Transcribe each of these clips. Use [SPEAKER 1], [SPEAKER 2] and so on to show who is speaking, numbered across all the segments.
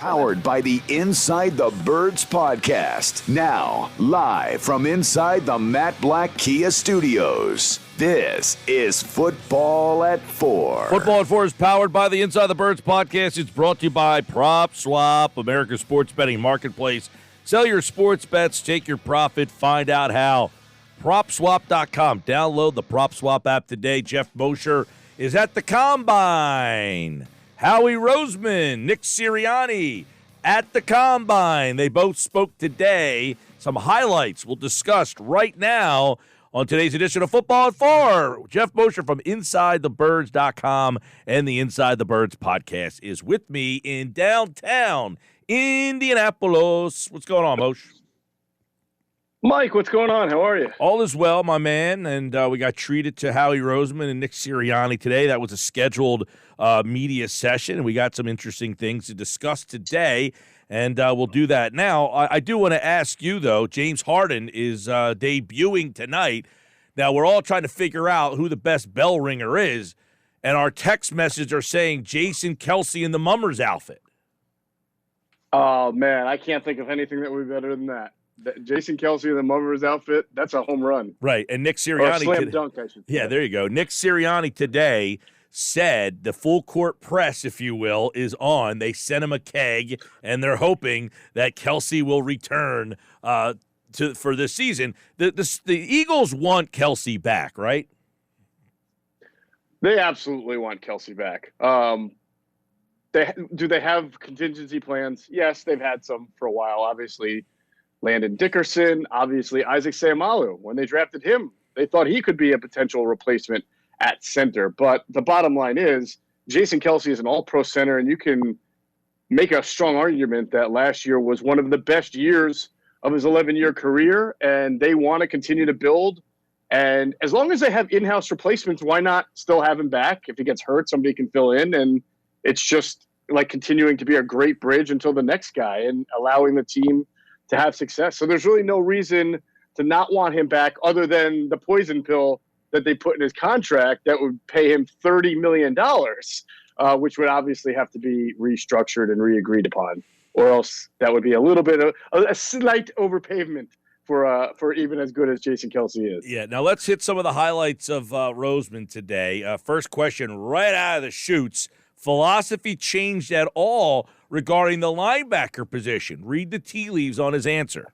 [SPEAKER 1] Powered by the Inside the Birds podcast. Now, live from inside the Matt Black Kia Studios. This is Football at 4.
[SPEAKER 2] Football at 4 is powered by the Inside the Birds podcast. It's brought to you by Prop Swap, America's sports betting marketplace. Sell your sports bets, take your profit, find out how. PropSwap.com. Download the PropSwap app today. Geoff Mosher is at the Combine. Howie Roseman, Nick Sirianni at the Combine. They both spoke today. Some highlights we'll discuss right now on today's edition of Football at 4. Geoff Mosher from InsideTheBirds.com and the Inside the Birds podcast is with me in downtown Indianapolis. What's going on, Mosher?
[SPEAKER 3] Mike, what's going on? How are you?
[SPEAKER 2] All is well, my man, and we got treated to Howie Roseman and Nick Sirianni today. That was a scheduled media session, and we got some interesting things to discuss today, and we'll do that now. I do want to ask you, though, James Harden is debuting tonight. Now, we're all trying to figure out who the best bell ringer is, and our text messages are saying Jason Kelce in the Mummers outfit.
[SPEAKER 3] Oh, man, I can't think of anything that would be better than that. Jason Kelce in the Mummers outfit, that's a home run.
[SPEAKER 2] Right, and Nick Sirianni.
[SPEAKER 3] Or a slam dunk, I should say.
[SPEAKER 2] Yeah, there you go. Nick Sirianni today said the full court press, if you will, is on. They sent him a keg, and they're hoping that Kelce will return for this season. The Eagles want Kelce back, right?
[SPEAKER 3] They absolutely want Kelce back. Do they have contingency plans? Yes, they've had some for a while, obviously. Landon Dickerson, obviously Isaac Seumalo. When they drafted him, they thought he could be a potential replacement at center. But the bottom line is Jason Kelce is an all-pro center, and you can make a strong argument that last year was one of the best years of his 11-year career, and they want to continue to build. And as long as they have in-house replacements, why not still have him back? If he gets hurt, somebody can fill in, and it's just like continuing to be a great bridge until the next guy and allowing the team to have success. So there's really no reason to not want him back other than the poison pill that they put in his contract that would pay him $30 million, which would obviously have to be restructured and re-agreed upon, or else that would be a little bit of a slight overpayment for even as good as Jason Kelce is.
[SPEAKER 2] Yeah, now let's hit some of the highlights of Roseman today. First question right out of the chutes. Philosophy changed at all regarding the linebacker position? Read the tea leaves on his answer.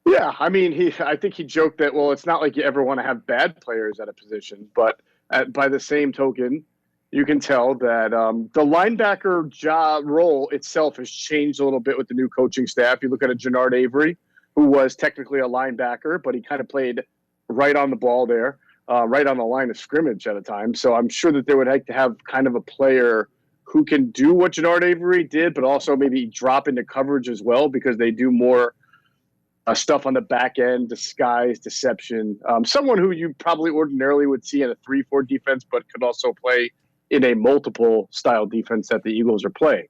[SPEAKER 3] Yeah, I mean, I think he joked that, well, it's not like you ever want to have bad players at a position, but by the same token, you can tell that the linebacker job role itself has changed a little bit with the new coaching staff. You look at a Jannard Avery, who was technically a linebacker, but he kind of played right on the ball there. Right on the line of scrimmage at a time. So I'm sure that they would like to have kind of a player who can do what Jannard Avery did, but also maybe drop into coverage as well, because they do more stuff on the back end, disguise, deception. Someone who you probably ordinarily would see in a 3-4 defense, but could also play in a multiple style defense that the Eagles are playing.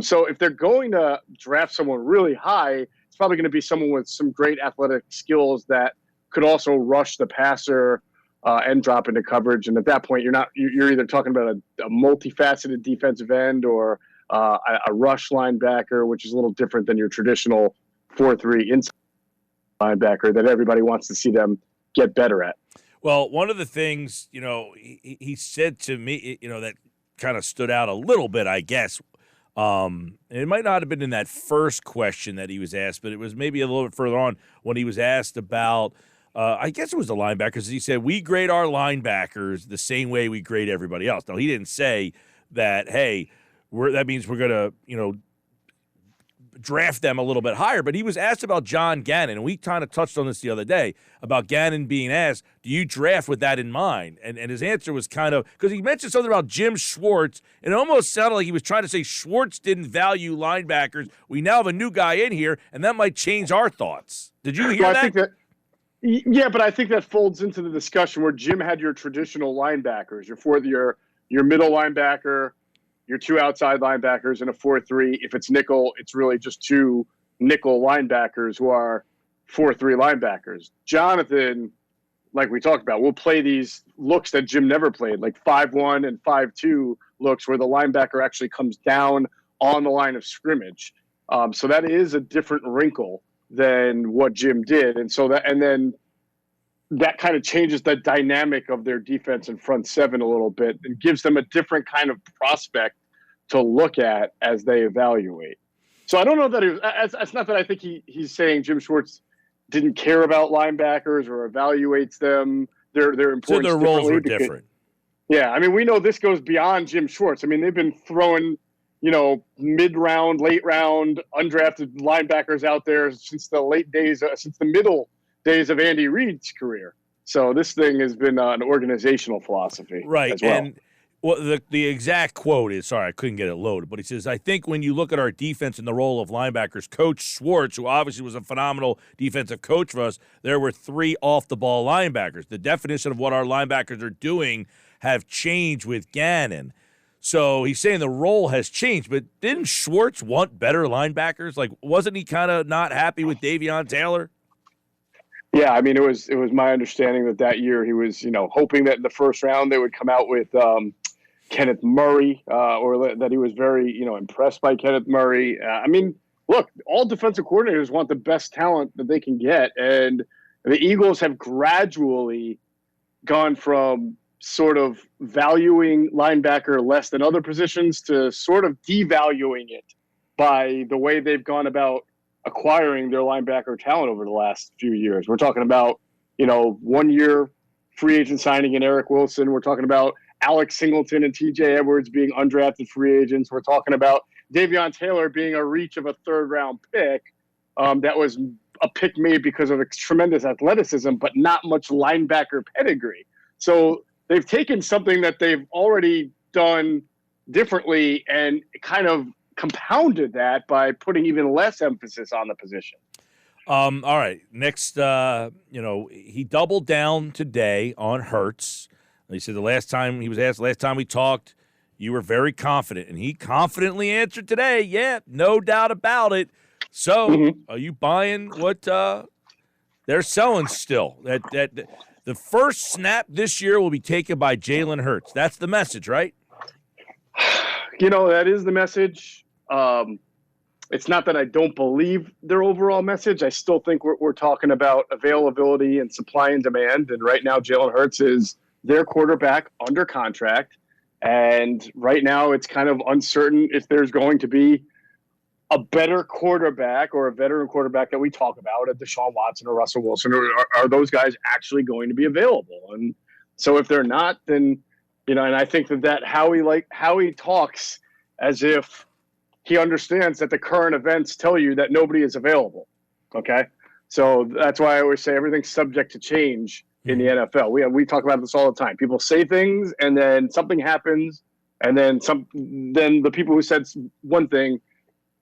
[SPEAKER 3] So if they're going to draft someone really high, it's probably going to be someone with some great athletic skills that could also rush the passer and drop into coverage. And at that point, you're either talking about a multifaceted defensive end or a rush linebacker, which is a little different than your traditional 4-3 inside linebacker that everybody wants to see them get better at.
[SPEAKER 2] Well, one of the things, he said to me, that kind of stood out a little bit, I guess. And it might not have been in that first question that he was asked, but it was maybe a little bit further on when he was asked about I guess it was the linebackers. He said, we grade our linebackers the same way we grade everybody else. Now, he didn't say that, hey, that means we're going to, draft them a little bit higher. But he was asked about John Gannon, and we kind of touched on this the other day, about Gannon being asked, do you draft with that in mind? And his answer was kind of, because he mentioned something about Jim Schwartz, and it almost sounded like he was trying to say Schwartz didn't value linebackers. We now have a new guy in here, and that might change our thoughts. Did you hear that?
[SPEAKER 3] Yeah, but I think that folds into the discussion where Jim had your traditional linebackers, your middle linebacker, your two outside linebackers, and a 4-3. If it's nickel, it's really just two nickel linebackers who are 4-3 linebackers. Jonathan, like we talked about, will play these looks that Jim never played, like 5-1 and 5-2 looks where the linebacker actually comes down on the line of scrimmage. So that is a different wrinkle than what Jim did. And then that kind of changes the dynamic of their defense and front seven a little bit and gives them a different kind of prospect to look at as they evaluate. So I don't know that it's not that I think he's saying Jim Schwartz didn't care about linebackers or evaluates them. Their importance.
[SPEAKER 2] So their roles were different.
[SPEAKER 3] Yeah, I mean, we know this goes beyond Jim Schwartz. I mean, they've been throwing, mid-round, late-round, undrafted linebackers out there since the middle days of Andy Reid's career. So this thing has been an organizational philosophy,
[SPEAKER 2] right?
[SPEAKER 3] As well.
[SPEAKER 2] And the exact quote is, sorry, I couldn't get it loaded, but he says, I think when you look at our defense and the role of linebackers, Coach Schwartz, who obviously was a phenomenal defensive coach for us, there were 3 off-the-ball linebackers. The definition of what our linebackers are doing have changed with Gannon. So he's saying the role has changed, but didn't Schwartz want better linebackers? Like, wasn't he kind of not happy with Davion Taylor?
[SPEAKER 3] Yeah, I mean, it was my understanding that year he was, hoping that in the first round they would come out with Kenneth Murray, or that he was very, impressed by Kenneth Murray. I mean, look, all defensive coordinators want the best talent that they can get, and the Eagles have gradually gone from sort of valuing linebacker less than other positions to sort of devaluing it by the way they've gone about acquiring their linebacker talent over the last few years. We're talking about, 1 year free agent signing in Eric Wilson. We're talking about Alex Singleton and TJ Edwards being undrafted free agents. We're talking about Davion Taylor being a reach of a 3rd round pick. That was a pick made because of tremendous athleticism, but not much linebacker pedigree. So they've taken something that they've already done differently and kind of compounded that by putting even less emphasis on the position.
[SPEAKER 2] All right. Next, he doubled down today on Hurts. He said last time we talked, you were very confident. And he confidently answered today, yeah, no doubt about it. So Are you buying what they're selling still? That the first snap this year will be taken by Jalen Hurts. That's the message, right?
[SPEAKER 3] That is the message. It's not that I don't believe their overall message. I still think we're talking about availability and supply and demand. And right now, Jalen Hurts is their quarterback under contract. And right now, it's kind of uncertain if there's going to be a better quarterback or a veteran quarterback that we talk about, a Deshaun Watson or Russell Wilson, or are those guys actually going to be available? And so if they're not, then, and I think that Howie talks as if he understands that the current events tell you that nobody is available. Okay. So that's why I always say everything's subject to change in the NFL. We talk about this all the time. People say things and then something happens, and then the people who said one thing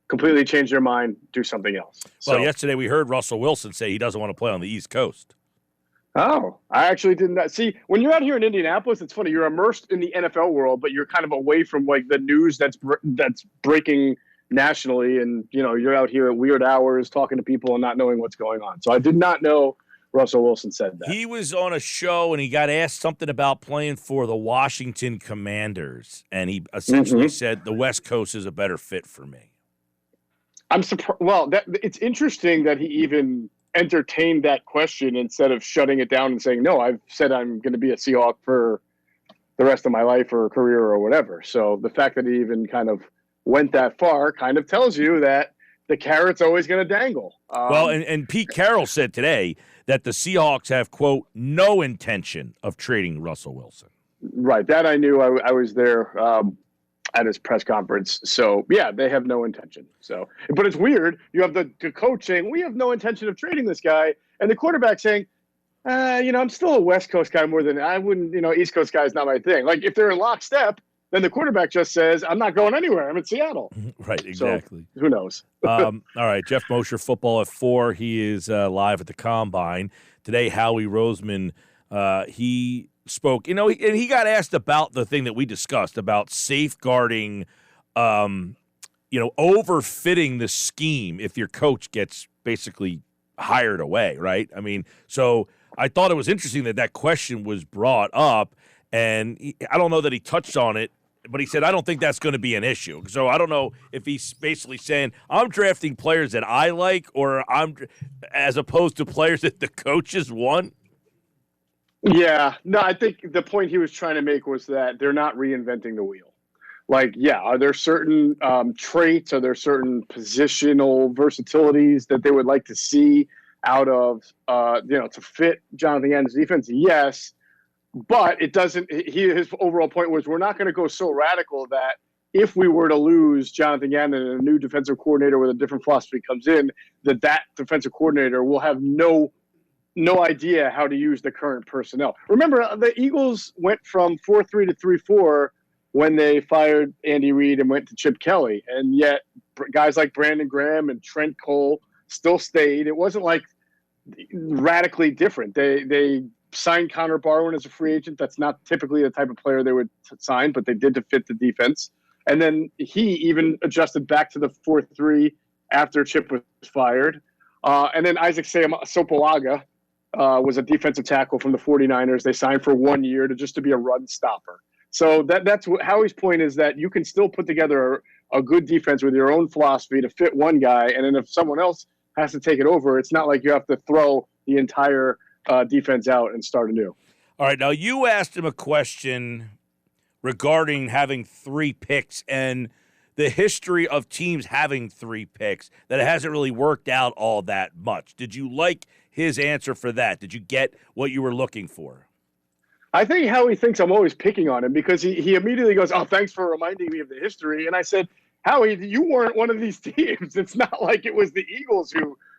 [SPEAKER 3] completely change their mind, do something else.
[SPEAKER 2] Well, yesterday we heard Russell Wilson say he doesn't want to play on the East Coast.
[SPEAKER 3] Oh, I actually did not see. When you're out here in Indianapolis, it's funny. You're immersed in the NFL world, but you're kind of away from like the news that's breaking nationally, and you're out here at weird hours talking to people and not knowing what's going on. So I did not know Russell Wilson said that.
[SPEAKER 2] He was on a show and he got asked something about playing for the Washington Commanders, and he essentially said the West Coast is a better fit for me.
[SPEAKER 3] I'm surprised. Well, it's interesting that he even entertained that question instead of shutting it down and saying, no, I've said I'm going to be a Seahawk for the rest of my life or career or whatever. So the fact that he even kind of went that far kind of tells you that the carrot's always going to dangle.
[SPEAKER 2] Well, and Pete Carroll said today that the Seahawks have, quote, no intention of trading Russell Wilson.
[SPEAKER 3] Right. That I knew. I was there at his press conference. So, yeah, they have no intention. So, but it's weird. You have the coach saying, we have no intention of trading this guy. And the quarterback saying, I'm still a West Coast guy more than I wouldn't, East Coast guy is not my thing. Like if they're in lockstep, then the quarterback just says, I'm not going anywhere. I'm in Seattle.
[SPEAKER 2] Right, exactly.
[SPEAKER 3] So, who knows?
[SPEAKER 2] All right, Geoff Mosher, Football at 4. He is live at the Combine. Today, Howie Roseman, he spoke, and he got asked about the thing that we discussed about safeguarding, overfitting the scheme if your coach gets basically hired away, right? I mean, so I thought it was interesting that question was brought up, and I don't know that he touched on it but he said, I don't think that's going to be an issue. So I don't know if he's basically saying I'm drafting players that I like, or as opposed to players that the coaches want.
[SPEAKER 3] Yeah, no, I think the point he was trying to make was that they're not reinventing the wheel. Like, yeah, are there certain traits? Are there certain positional versatilities that they would like to see out of, to fit Jonathan Gannon's defense? Yes, but it doesn't. His overall point was we're not going to go so radical that if we were to lose Jonathan Gannon and a new defensive coordinator with a different philosophy comes in, that defensive coordinator will have no idea how to use the current personnel. Remember, the Eagles went from 4-3 to 3-4 when they fired Andy Reid and went to Chip Kelly. And yet guys like Brandon Graham and Trent Cole still stayed. It wasn't like radically different. They signed Connor Barwin as a free agent. That's not typically the type of player they would sign, but they did to fit the defense. And then he even adjusted back to the 4-3 after Chip was fired. And then Isaac Sopolaga was a defensive tackle from the 49ers. They signed for 1 year to be a run stopper. So that's what Howie's point is, that you can still put together a good defense with your own philosophy to fit one guy. And then if someone else has to take it over, it's not like you have to throw the entire defense out and start anew.
[SPEAKER 2] All right. Now, you asked him a question regarding having 3 picks and the history of teams having 3 picks, that it hasn't really worked out all that much. Did you like his answer for that? Did you get what you were looking for?
[SPEAKER 3] I think Howie thinks I'm always picking on him because he immediately goes, oh, thanks for reminding me of the history. And I said, Howie, you weren't one of these teams. It's not like it was the Eagles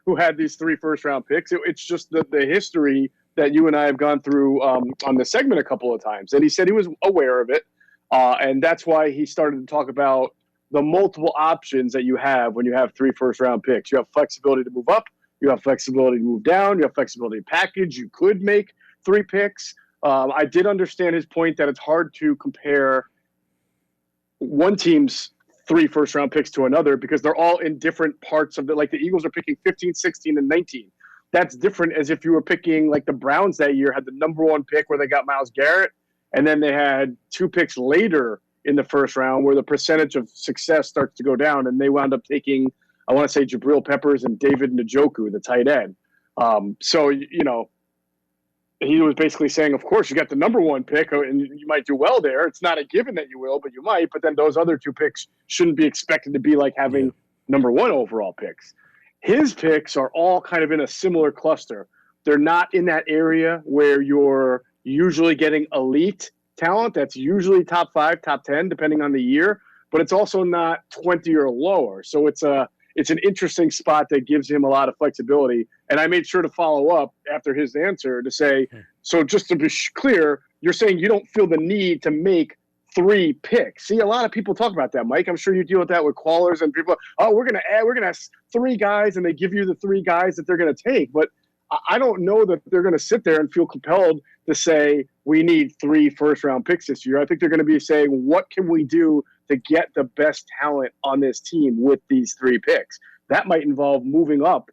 [SPEAKER 3] who had these 3 first-round picks. It's just the history that you and I have gone through on the segment a couple of times. And he said he was aware of it. And that's why he started to talk about the multiple options that you have when you have 3 first-round picks. You have flexibility to move up. You have flexibility to move down. You have flexibility to package. You could make 3 picks. I did understand his point that it's hard to compare one team's 3 first-round picks to another because they're all in different parts of it. Like the Eagles are picking 15, 16, and 19. That's different as if you were picking, like the Browns that year had the number 1 pick where they got Myles Garrett, and then they had 2 picks later in the first round where the percentage of success starts to go down, and they wound up taking, I want to say, Jabril Peppers and David Njoku, the tight end. So, he was basically saying, of course, you got the number 1 pick and you might do well there. It's not a given that you will, but you might. But then those other 2 picks shouldn't be expected to be like having number 1 overall picks. His picks are all kind of in a similar cluster. They're not in that area where you're usually getting elite talent. That's usually top 5, top 10, depending on the year. But it's also not 20 or lower. So it's an interesting spot that gives him a lot of flexibility. And I made sure to follow up after his answer to say, so just to be clear, you're saying you don't feel the need to make 3 picks. See, a lot of people talk about that, Mike. I'm sure you deal with that with callers and people. Oh, we're going to ask 3 guys, and they give you the 3 guys that they're going to take. But I don't know that they're going to sit there and feel compelled to say we need 3 first-round picks this year. I think they're going to be saying, what can we do to get the best talent on this team with these 3 picks? That might involve moving up,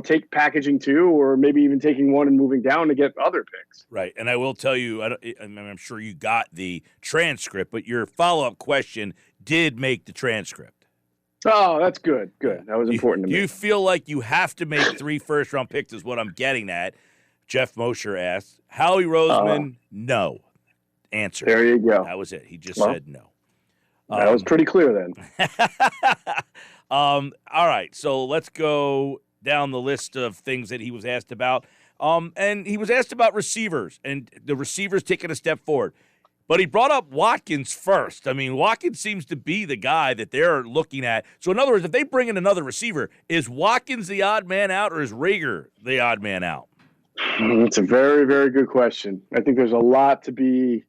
[SPEAKER 3] take packaging 2, or maybe even taking 1 and moving down to get other picks.
[SPEAKER 2] Right. And I will tell you, I'm sure you got the transcript, but your follow-up question did make the transcript.
[SPEAKER 3] Oh, that's good. Good. That was important to me.
[SPEAKER 2] You feel like you have to make 3 first-round picks is what I'm getting at. Geoff Mosher asked. Howie Roseman, no. Answer.
[SPEAKER 3] There you go.
[SPEAKER 2] That was it. He just said no.
[SPEAKER 3] That was pretty clear then.
[SPEAKER 2] All right, so let's go down the list of things that he was asked about. And he was asked about receivers and the receivers taking a step forward. But he brought up Watkins first. I mean, Watkins seems to be the guy that they're looking at. So, in other words, if they bring in another receiver, is Watkins the odd man out or is Reagor the odd man out?
[SPEAKER 3] It's a very, very good question. I think there's a lot to be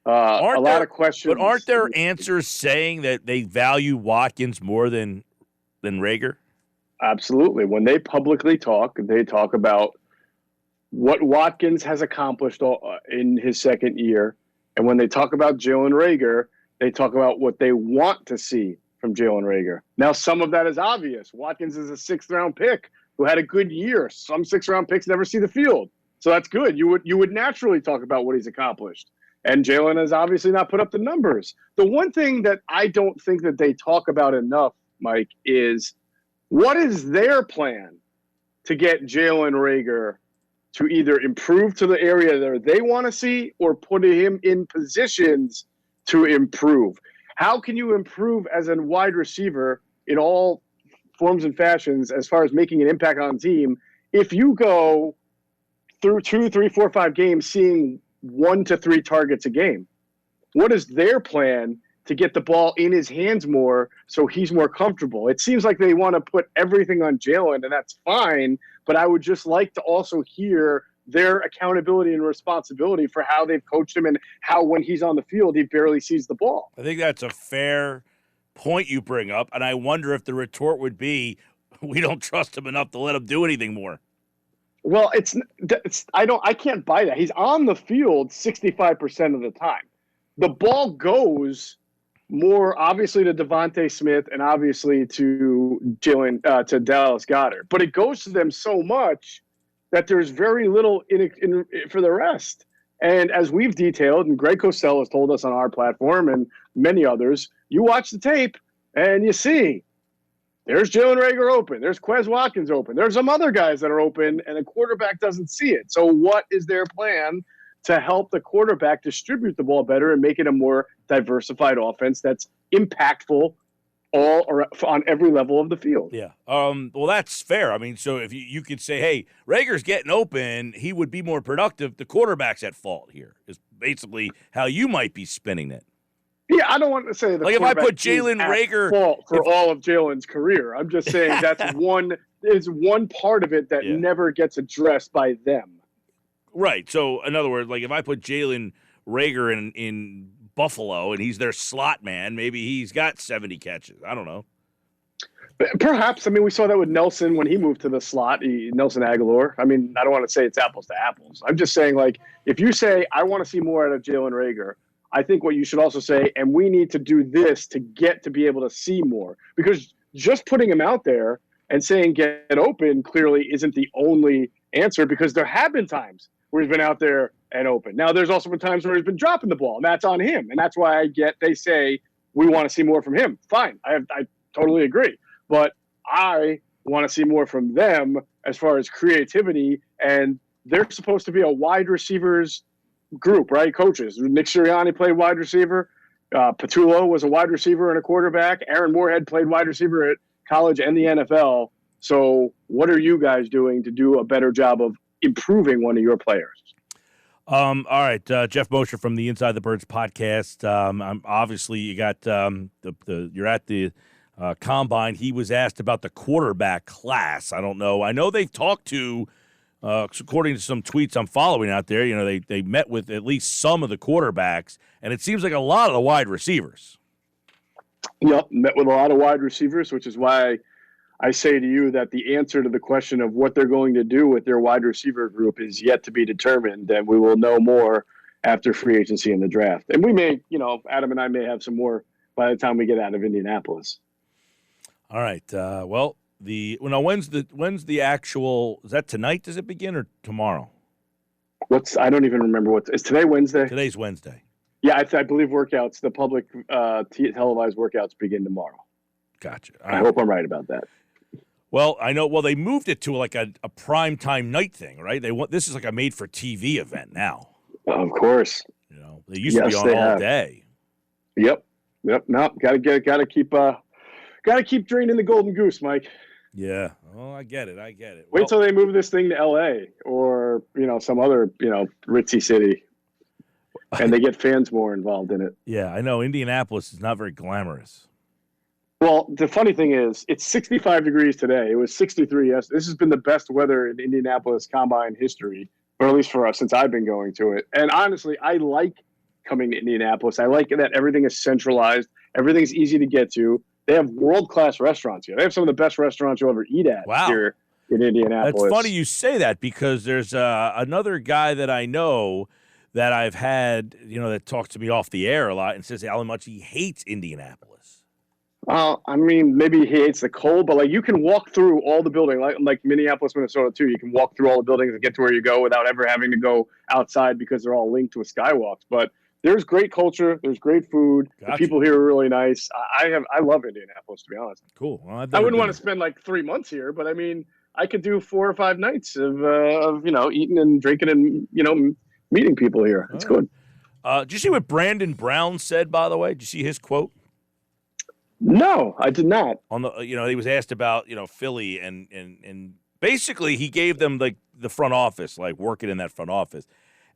[SPEAKER 3] lot of questions.
[SPEAKER 2] But aren't there answers saying that they value Watkins more than Reagor?
[SPEAKER 3] Absolutely. When they publicly talk, they talk about what Watkins has accomplished in his second year. And when they talk about Jalen Reagor, they talk about what they want to see from Jalen Reagor. Now, some of that is obvious. Watkins is a 6th-round pick who had a good year. Some 6th-round picks never see the field. So that's good. You would naturally talk about what he's accomplished. And Jalen has obviously not put up the numbers. The one thing that I don't think that they talk about enough, Mike, is what is their plan to get Jalen Reagor to either improve to the area that they want to see or put him in positions to improve. How can you improve as a wide receiver in all forms and fashions as far as making an impact on the team if you go through 2, 3, 4, 5 games seeing 1 to 3 targets a game? What is their plan to get the ball in his hands more so he's more comfortable? It seems like they want to put everything on Jalen, and that's fine, but I would just like to also hear their accountability and responsibility for how they've coached him and how when he's on the field, he barely sees the ball.
[SPEAKER 2] I think that's a fair point you bring up, and I wonder if the retort would be, we don't trust him enough to let him do anything more.
[SPEAKER 3] Well, I can't buy that. He's on the field 65% of the time. The ball goes more obviously to Devontae Smith and obviously to to Dallas Goedert, but it goes to them so much that there's very little in for the rest. And as we've detailed, and Greg Cosell has told us on our platform and many others, you watch the tape and you see there's Jalen Reagor open, there's Quez Watkins open, there's some other guys that are open, and the quarterback doesn't see it. So what is their plan to help the quarterback distribute the ball better and make it a more diversified offense that's impactful on every level of the field?
[SPEAKER 2] Yeah. Well, that's fair. I mean, so if you could say, hey, Rager's getting open, he would be more productive. The quarterback's at fault here is basically how you might be spinning it.
[SPEAKER 3] Yeah, I don't want to say
[SPEAKER 2] like if I put Jalen Reagor
[SPEAKER 3] fault for all of Jalen's career. I'm just saying that's one part of it that never gets addressed by them.
[SPEAKER 2] Right. So in other words, like if I put Jalen Reagor in Buffalo and he's their slot man, maybe he's got 70 catches. I don't know.
[SPEAKER 3] Perhaps. I mean, we saw that with Nelson when he moved to the slot, Nelson Aguilar. I mean, I don't want to say it's apples to apples. I'm just saying, like, if you say, I want to see more out of Jalen Reagor, I think what you should also say, and we need to do this to get to be able to see more. Because just putting him out there and saying get open clearly isn't the only answer, because there have been times where he's been out there and open. Now, there's also been times where he's been dropping the ball, and that's on him. And that's why they say we want to see more from him. Fine. I totally agree. But I want to see more from them as far as creativity, and they're supposed to be a wide receivers group, right? Coaches. Nick Sirianni played wide receiver. Patullo was a wide receiver and a quarterback. Aaron Moorhead played wide receiver at college and the NFL. So what are you guys doing to do a better job of improving one of your players?
[SPEAKER 2] All right, Geoff Mosher from the Inside the Birds podcast. Obviously, you got you're at the combine. He was asked about the quarterback class. I don't know. I know they've talked to, according to some tweets I'm following out there, you know, they met with at least some of the quarterbacks, and it seems like a lot of the wide receivers.
[SPEAKER 3] Yep, met with a lot of wide receivers, which is why I say to you that the answer to the question of what they're going to do with their wide receiver group is yet to be determined, and we will know more after free agency and the draft. And we may, you know, Adam and I may have some more by the time we get out of Indianapolis. All
[SPEAKER 2] right. When's the actual? Is that tonight? Does it begin or tomorrow?
[SPEAKER 3] I don't even remember is today Wednesday?
[SPEAKER 2] Today's Wednesday.
[SPEAKER 3] Yeah, I believe workouts, the public televised workouts begin tomorrow.
[SPEAKER 2] Gotcha.
[SPEAKER 3] I hope I'm right about that.
[SPEAKER 2] Well, I know. Well, they moved it to like a primetime night thing, right? This is like a made-for-TV event now.
[SPEAKER 3] Of course.
[SPEAKER 2] You know, they used to be on all day.
[SPEAKER 3] Yep. No, gotta keep draining the golden goose, Mike.
[SPEAKER 2] Yeah. Oh, I get it.
[SPEAKER 3] Wait till they move this thing to L.A. or, you know, some other, you know, ritzy city, and they get fans more involved in it.
[SPEAKER 2] Yeah, I know. Indianapolis is not very glamorous.
[SPEAKER 3] Well, the funny thing is, it's 65 degrees today. It was 63 yesterday. This has been the best weather in Indianapolis Combine history, or at least for us since I've been going to it. And honestly, I like coming to Indianapolis. I like that everything is centralized. Everything's easy to get to. They have world-class restaurants here. They have some of the best restaurants you'll ever eat at here in Indianapolis.
[SPEAKER 2] It's funny you say that, because there's another guy that I know that I've had, you know, that talks to me off the air a lot and says how much he hates Indianapolis.
[SPEAKER 3] I mean, maybe he hates the cold, but like you can walk through all the buildings, like Minneapolis, Minnesota too. You can walk through all the buildings and get to where you go without ever having to go outside because they're all linked with skywalks. But there's great culture. There's great food.
[SPEAKER 2] Gotcha.
[SPEAKER 3] The people here are really nice. I love Indianapolis, to be honest.
[SPEAKER 2] Cool. Well,
[SPEAKER 3] I wouldn't want to spend like 3 months here, but I mean, I could do 4 or 5 nights of eating and drinking and meeting people here. It's good.
[SPEAKER 2] Did you see what Brandon Brown said, by the way? Did you see his quote?
[SPEAKER 3] No, I did not.
[SPEAKER 2] On the he was asked about Philly and basically he gave them like the front office, like working in that front office,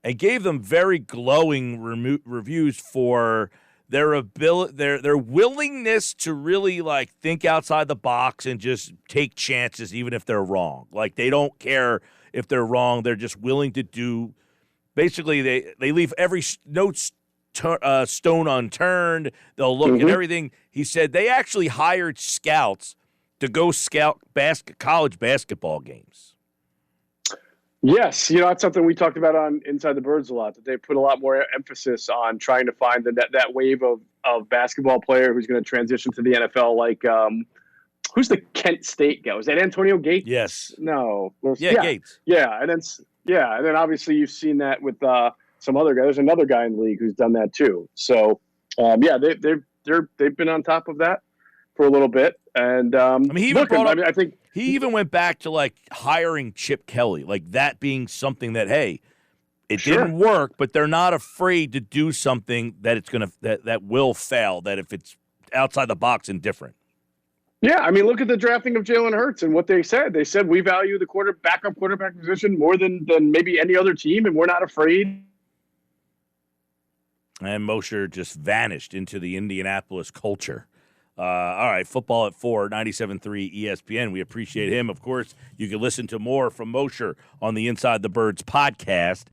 [SPEAKER 2] and gave them very glowing reviews for their ability, their willingness to really like think outside the box and just take chances, even if they're wrong. Like they don't care if they're wrong; they're just willing to do. Basically, they leave every stone unturned. They'll look at everything. He said they actually hired scouts to go scout college basketball games.
[SPEAKER 3] Yes, that's something we talked about on Inside the Birds a lot, that they put a lot more emphasis on trying to find that wave of basketball player who's going to transition to the NFL. Like, who's the Kent State guy? Was that Antonio Gates?
[SPEAKER 2] Yes.
[SPEAKER 3] No.
[SPEAKER 2] Yeah, Gates.
[SPEAKER 3] Yeah, and then obviously you've seen that with some other guy. There's another guy in the league who's done that too. So, they've been on top of that for a little bit. And I think
[SPEAKER 2] he even went back to like hiring Chip Kelly, like that being something that, hey, it didn't work, but they're not afraid to do something that it's gonna that will fail. That if it's outside the box and different.
[SPEAKER 3] Yeah, I mean, look at the drafting of Jalen Hurts and what they said. They said we value the backup quarterback position more than maybe any other team, and we're not afraid.
[SPEAKER 2] And Mosher just vanished into the Indianapolis culture. All right, football at 4, 97.3 ESPN. We appreciate him. Of course, you can listen to more from Mosher on the Inside the Birds podcast.